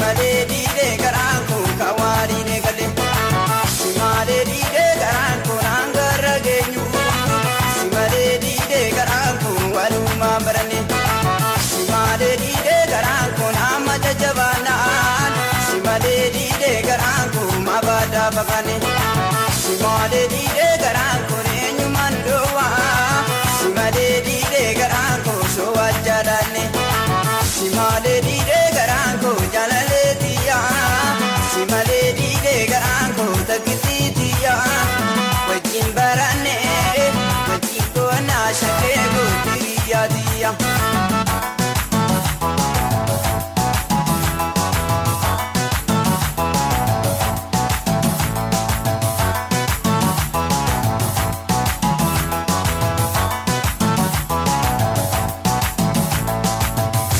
Simale dide garanko kawari ne gale. Simale dide garanko nangara genyu. Simale dide garanko waluma barane. Simale dide garanko nama jajabana. Simale dide garanko mabada bagane. Simale dide garanko nenyu mandowa. Simale dide garanko so ajarane. Simale dide garanko jalaletiya. Simale dide garanko takitiya. Wajin barane, wajin ko na shakego tiriya diya.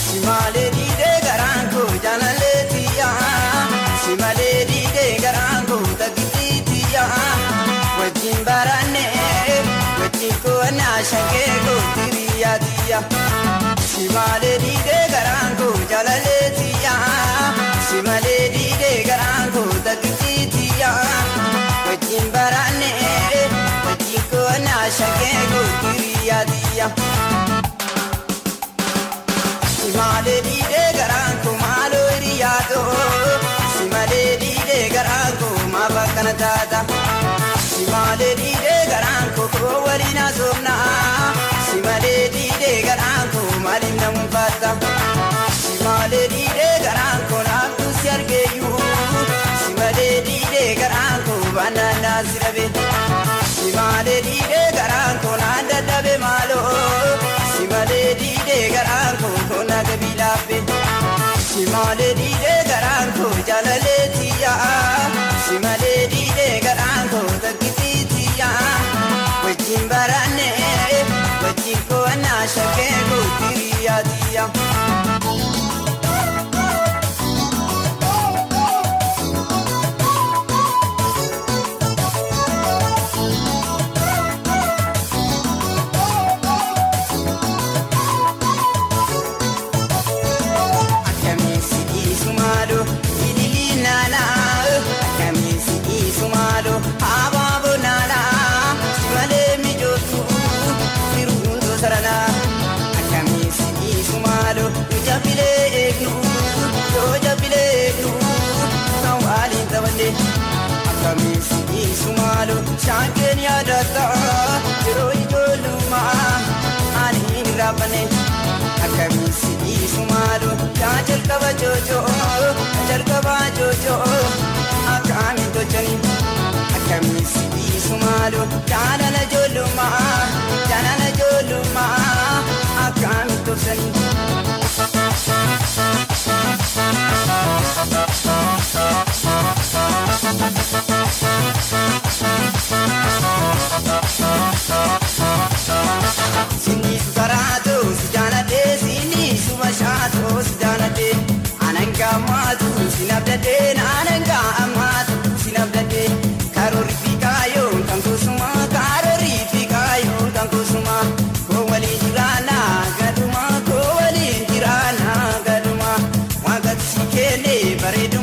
Simale dide garanko jalaletiya. Simale dide garanko takitiya. Wajin barane, wajin ko na shakego tiriya diya. Simale dide garanko jalaletiya. Simale dide garanko takitiya. Wajin barane, wajin ko na shakego tiriya diya. Simale dide garanko malo riyado. Simale dide garanko mabakana tata. Simale dide garanko ko walina somna. Simale dide garanko malinna mufata. Simale dide garanko naktu siargeyu. Simale dide garanko banana sirabe. Simale dide garanko nanda dabe malo. Simale dide garanko kona gabilabe. Simale dide garanko jalaletiya. Simale dide garanko takitiya. Wajin barane, wajin ko na shakego tiriya diya. Akamisi sumalo shaken yadata jero ijoluma ani rabane. Akamisi sumalo jajal kaba jojo akami to chani. Akamisi sumalo janana joluma akami to chani. Sini sukarato sijanate sini sumashato sijanate ananga matu sinabdate ananga amatu sinabdate karori fikayo tankusuma karori fikayo tankusuma ko wali jirana gaduma wagat sikene baredu